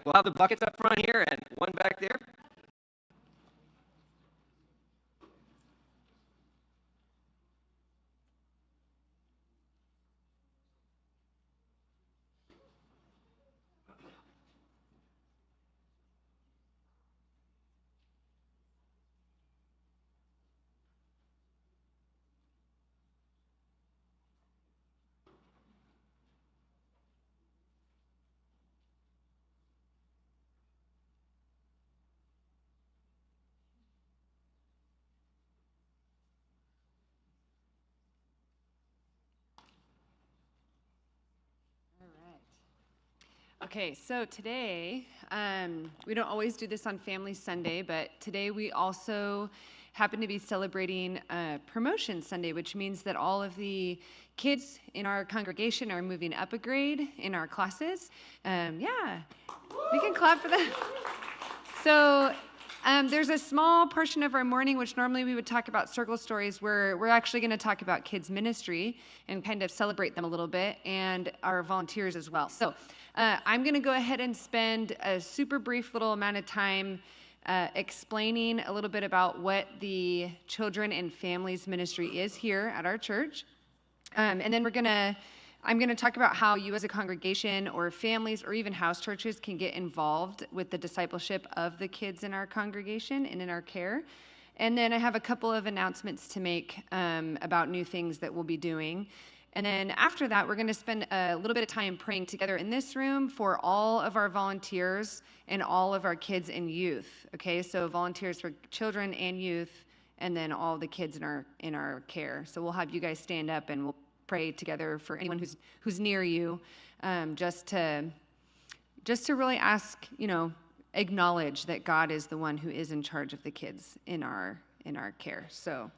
We'll have the buckets up front here and one back there. Okay, so today, we don't always do this on Family Sunday, but today we also happen to be celebrating Promotion Sunday, which means that all of the kids in our congregation are moving up a grade in our classes. Yeah, we can clap for that. So there's a small portion of our morning, which normally we would talk about circle stories, where we're actually going to talk about kids ministry and kind of celebrate them a little bit, and our volunteers as well. So I'm going to go ahead and spend a super brief little amount of time explaining a little bit about what the Children and Families Ministry is here at our church. And then I'm going to talk about how you as a congregation or families or even house churches can get involved with the discipleship of the kids in our congregation and in our care. And then I have a couple of announcements to make about new things that we'll be doing. And then after that, we're going to spend a little bit of time praying together in this room for all of our volunteers and all of our kids and youth. Okay, so volunteers for children and youth, and then all the kids in our care. So we'll have you guys stand up and we'll pray together for anyone who's near you, just to really ask, acknowledge that God is the one who is in charge of the kids in our care. So.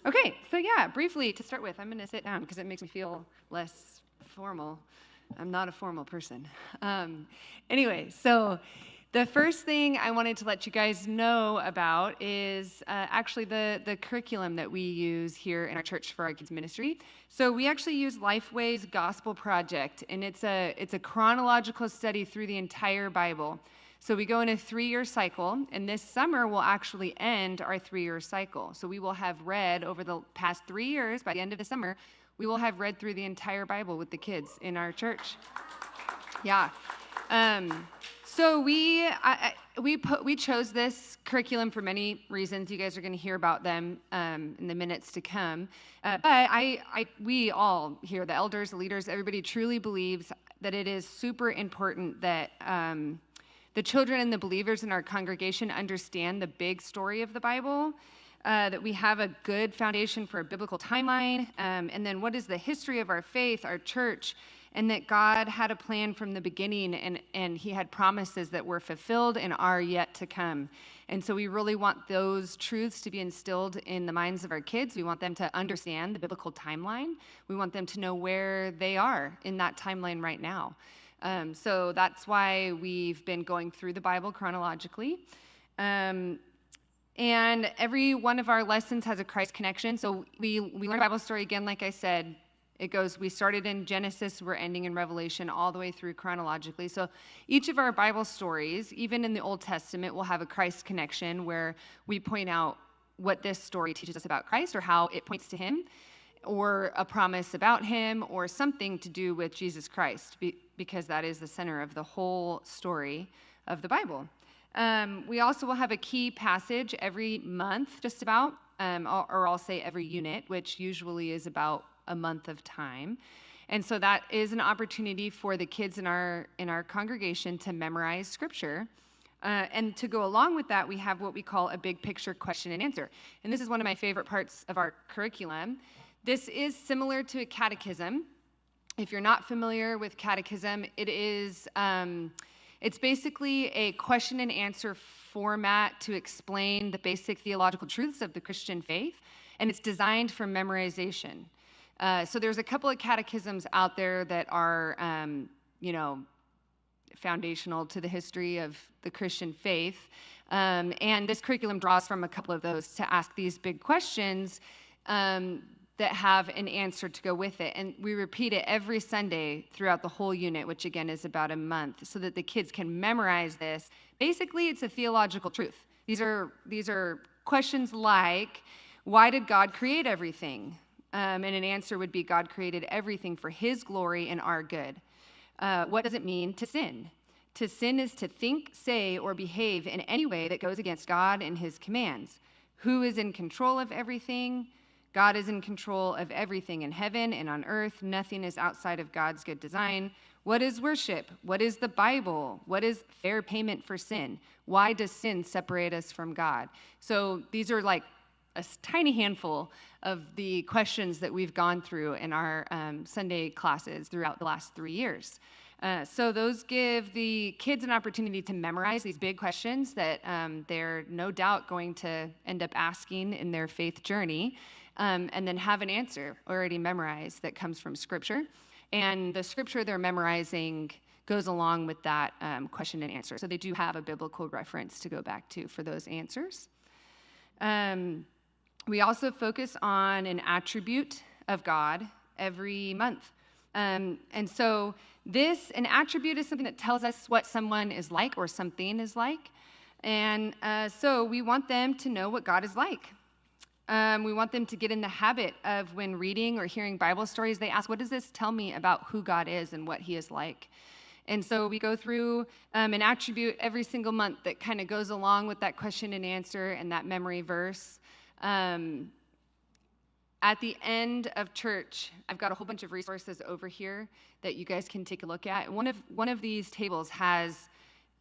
Okay, so yeah, briefly to start with, I'm going to sit down because it makes me feel less formal. I'm not a formal person. Anyway, so the first thing I wanted to let you guys know about is actually the curriculum that we use here in our church for our kids ministry. So we actually use Lifeway's Gospel Project, and it's a chronological study through the entire Bible. So we go in a 3-year cycle, and this summer will actually end our 3-year cycle. So we will have read over the past 3 years, by the end of the summer, we will have read through the entire Bible with the kids in our church. Yeah. So we chose this curriculum for many reasons. You guys are going to hear about them in the minutes to come. But we all here, the elders, the leaders, everybody truly believes that it is super important that the children and the believers in our congregation understand the big story of the Bible, that we have a good foundation for a biblical timeline, and then what is the history of our faith, our church, and that God had a plan from the beginning, and he had promises that were fulfilled and are yet to come. And so we really want those truths to be instilled in the minds of our kids. We want them to understand the biblical timeline. We want them to know where they are in that timeline right now. So that's why we've been going through the Bible chronologically. And every one of our lessons has a Christ connection. So we learn a Bible story again, like I said. It goes, we started in Genesis, we're ending in Revelation, all the way through chronologically. So each of our Bible stories, even in the Old Testament, will have a Christ connection where we point out what this story teaches us about Christ or how it points to him, or a promise about him, or something to do with Jesus Christ, because that is the center of the whole story of the Bible. We also will have a key passage every month, just about, or I'll say every unit, which usually is about a month of time. And so that is an opportunity for the kids in our congregation to memorize scripture. And to go along with that, we have what we call a big picture question and answer. And this is one of my favorite parts of our curriculum. This is similar to a catechism. If you're not familiar with catechism, it's basically a question and answer format to explain the basic theological truths of the Christian faith, and it's designed for memorization. So there's a couple of catechisms out there that are, foundational to the history of the Christian faith, and this curriculum draws from a couple of those to ask these big questions that have an answer to go with it. And we repeat it every Sunday throughout the whole unit, which again is about a month, so that the kids can memorize this. Basically, it's a theological truth. These are questions like, why did God create everything? And an answer would be, God created everything for his glory and our good. What does it mean to sin? To sin is to think, say, or behave in any way that goes against God and his commands. Who is in control of everything? God is in control of everything in heaven and on earth. Nothing is outside of God's good design. What is worship? What is the Bible? What is fair payment for sin? Why does sin separate us from God? So these are like a tiny handful of the questions that we've gone through in our Sunday classes throughout the last 3 years. So those give the kids an opportunity to memorize these big questions that they're no doubt going to end up asking in their faith journey, and then have an answer already memorized that comes from Scripture. And the Scripture they're memorizing goes along with that question and answer. So they do have a biblical reference to go back to for those answers. We also focus on an attribute of God every month. And so an attribute is something that tells us what someone is like or something is like. And so we want them to know what God is like. We want them to get in the habit of, when reading or hearing Bible stories, they ask, what does this tell me about who God is and what he is like? And so we go through an attribute every single month that kind of goes along with that question and answer and that memory verse. At the end of church, I've got a whole bunch of resources over here that you guys can take a look at. One of these tables has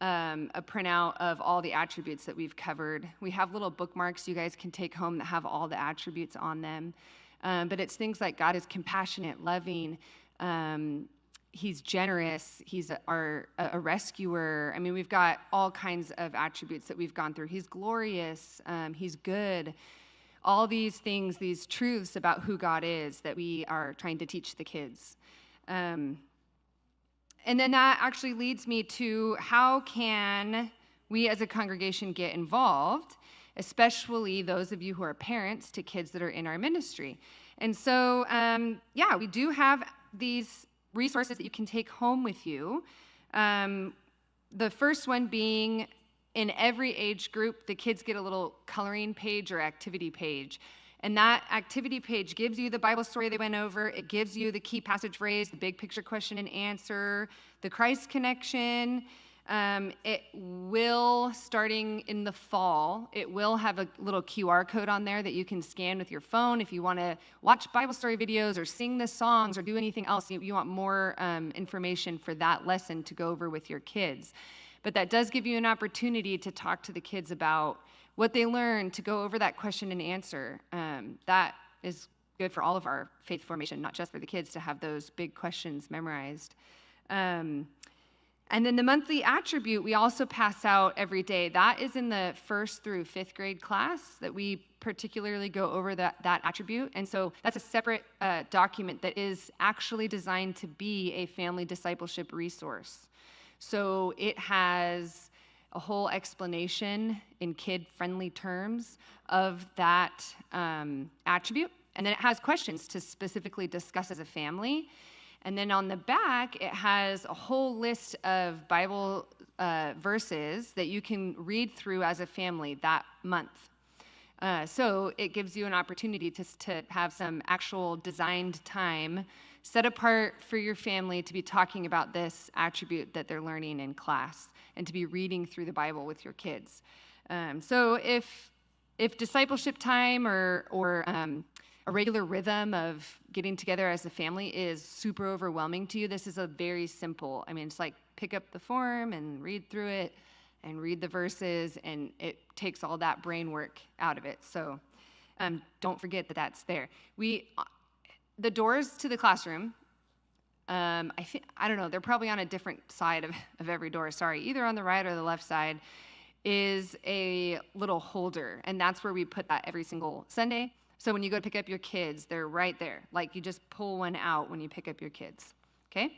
a printout of all the attributes that we've covered. We have little bookmarks you guys can take home that have all the attributes on them. But it's things like God is compassionate, loving, he's generous, he's a rescuer. I mean, we've got all kinds of attributes that we've gone through. He's glorious, he's good. All these things, these truths about who God is that we are trying to teach the kids. And then that actually leads me to, how can we as a congregation get involved, especially those of you who are parents to kids that are in our ministry? And so, we do have these resources that you can take home with you. The first one being, in every age group, the kids get a little coloring page or activity page. And that activity page gives you the Bible story they went over. It gives you the key passage phrase, the big picture question and answer, the Christ connection. It will, starting in the fall, it will have a little QR code on there that you can scan with your phone if you want to watch Bible story videos or sing the songs or do anything else. You want more information for that lesson to go over with your kids. But that does give you an opportunity to talk to the kids about what they learned, to go over that question and answer. That is good for all of our faith formation, not just for the kids to have those big questions memorized. And then the monthly attribute we also pass out every day. That is in the 1st through 5th grade class that we particularly go over that attribute. And so that's a separate document that is actually designed to be a family discipleship resource. So it has a whole explanation in kid-friendly terms of that attribute. And then it has questions to specifically discuss as a family. And then on the back, it has a whole list of Bible verses that you can read through as a family that month. So it gives you an opportunity to have some actual designed time set apart for your family to be talking about this attribute that they're learning in class and to be reading through the Bible with your kids. So if discipleship time or a regular rhythm of getting together as a family is super overwhelming to you, this is a very simple, it's like pick up the form and read through it and read the verses, and it takes all that brain work out of it. So don't forget that that's there. The doors to the classroom, I don't know, they're probably on a different side of every door, either on the right or the left side, is a little holder, and that's where we put that every single Sunday. So when you go to pick up your kids, they're right there. Like, you just pull one out when you pick up your kids, okay?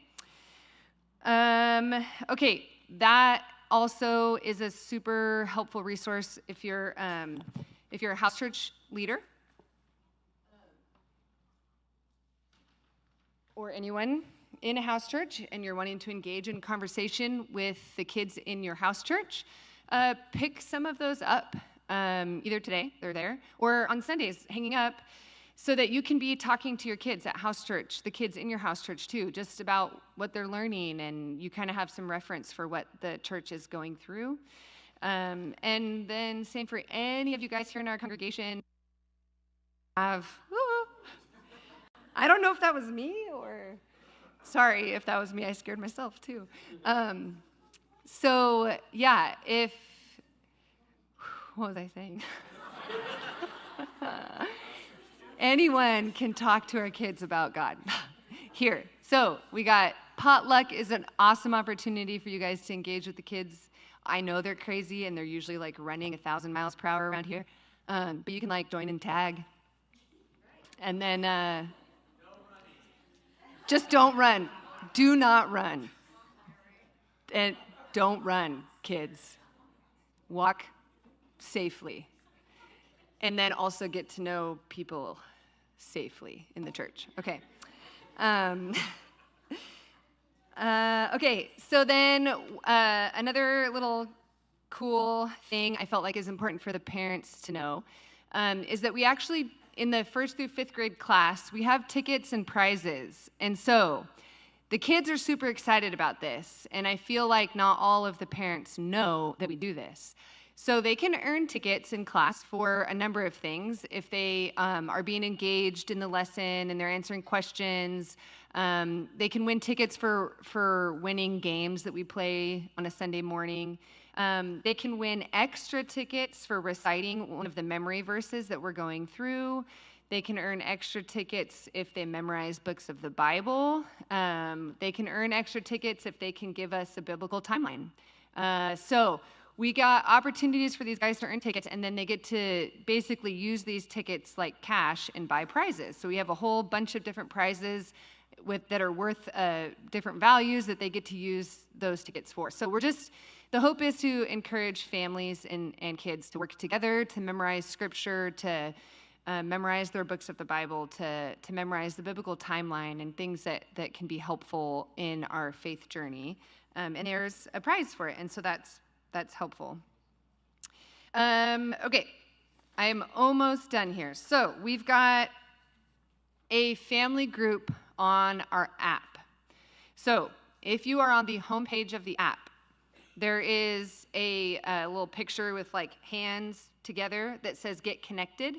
Okay, that also is a super helpful resource if you're a house church leader. or anyone in a house church and you're wanting to engage in conversation with the kids in your house church, pick some of those up, either today, they're there, or on Sundays, hanging up, so that you can be talking to your kids at house church, the kids in your house church too, just about what they're learning, and you kind of have some reference for what the church is going through. And then same for any of you guys here in our congregation. I don't know if that was me or, sorry if that was me, I scared myself too. So yeah, what was I saying? Anyone can talk to our kids about God here. So we got potluck is an awesome opportunity for you guys to engage with the kids. I know they're crazy and they're usually like running 1,000 miles per hour around here, but you can like join and tag. And then just don't run. Do not run. And don't run, kids. Walk safely. And then also get to know people safely in the church. Okay. Okay, so then another little cool thing I felt like is important for the parents to know is that we actually, in the 1st through 5th grade class, we have tickets and prizes. And so the kids are super excited about this, and I feel like not all of the parents know that we do this. So they can earn tickets in class for a number of things. If they are being engaged in the lesson and they're answering questions, they can win tickets for winning games that we play on a Sunday morning. They can win extra tickets for reciting one of the memory verses that we're going through. They can earn extra tickets if they memorize books of the Bible. They can earn extra tickets if they can give us a biblical timeline. So we got opportunities for these guys to earn tickets, and then they get to basically use these tickets like cash and buy prizes. So we have a whole bunch of different prizes that are worth different values that they get to use those tickets for. So the hope is to encourage families and kids to work together, to memorize scripture, to memorize their books of the Bible, to memorize the biblical timeline and things that can be helpful in our faith journey. And there's a prize for it, and so that's helpful. Okay, I am almost done here. So we've got a family group on our app. So if you are on the homepage of the app, there is a little picture with like hands together that says Get Connected.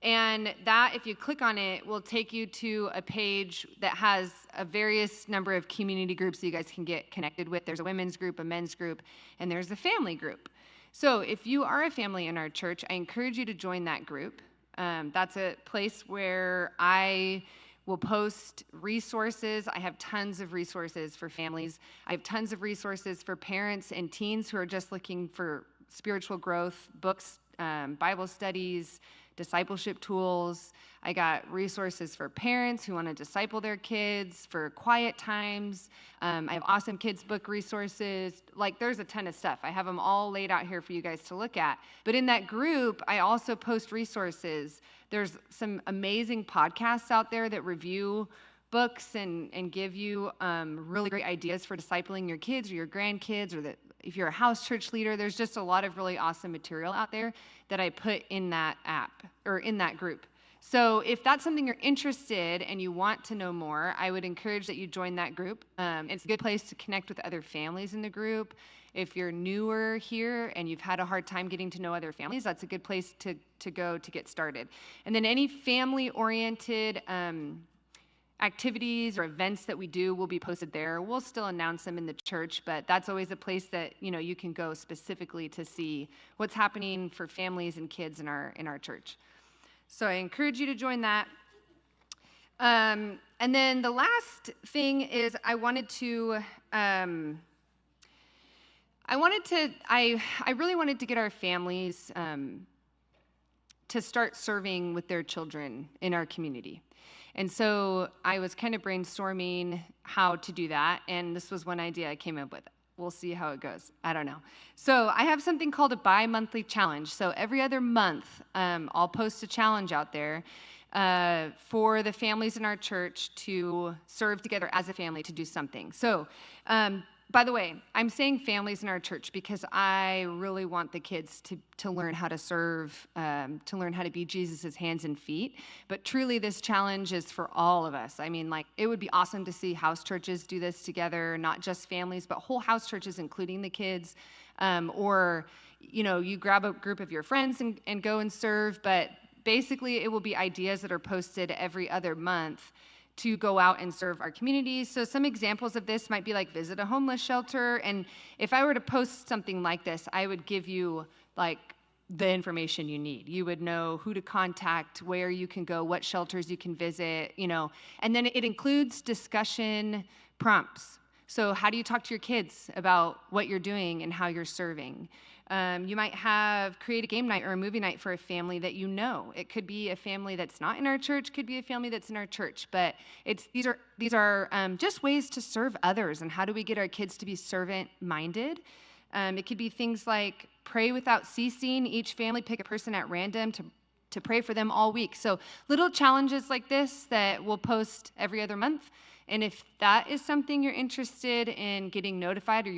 And that, if you click on it, will take you to a page that has a various number of community groups that you guys can get connected with. There's a women's group, a men's group, and there's a family group. So if you are a family in our church, I encourage you to join that group. That's a place where I will post resources. I have tons of resources for families. I have tons of resources for parents and teens who are just looking for spiritual growth, books, Bible studies, discipleship tools. I got resources for parents who want to disciple their kids, for quiet times. I have awesome kids book resources. Like, there's a ton of stuff. I have them all laid out here for you guys to look at. But in that group, I also post resources. There's some amazing podcasts out there that review books and give you really great ideas for discipling your kids or your grandkids, or if you're a house church leader. There's just a lot of really awesome material out there that I put in that app or in that group. So if that's something you're interested and you want to know more, I would encourage that you join that group. It's a good place to connect with other families in the group. If you're newer here and you've had a hard time getting to know other families, that's a good place to go to get started. And then any family-oriented activities or events that we do will be posted there. We'll still announce them in the church, but that's always a place that you can go specifically to see what's happening for families and kids in our church. So I encourage you to join that. And then the last thing is I really wanted to get our families to start serving with their children in our community. And so I was kind of brainstorming how to do that, and this was one idea I came up with. We'll see how it goes. I don't know. So I have something called a bi-monthly challenge. So every other month, I'll post a challenge out there. for the families in our church to serve together as a family to do something. So, by the way, I'm saying families in our church because I really want the kids to learn how to serve, to learn how to be Jesus's hands and feet. But truly, this challenge is for all of us. I mean, like, it would be awesome to see house churches do this together, not just families, but whole house churches, including the kids. Or, you grab a group of your friends and go and serve. But basically, it will be ideas that are posted every other month to go out and serve our communities. So some examples of this might be like visit a homeless shelter. And if I were to post something like this, I would give you like the information you need. You would know who to contact, where you can go, what shelters you can visit, and then it includes discussion prompts. So how do you talk to your kids about what you're doing and how you're serving? You might create a game night or a movie night for a family that you know. It could be a family that's not in our church, could be a family that's in our church, but these are just ways to serve others. And how do we get our kids to be servant-minded? It could be things like pray without ceasing. Each family pick a person at random to pray for them all week. So little challenges like this that we'll post every other month. And if that is something you're interested in getting notified or you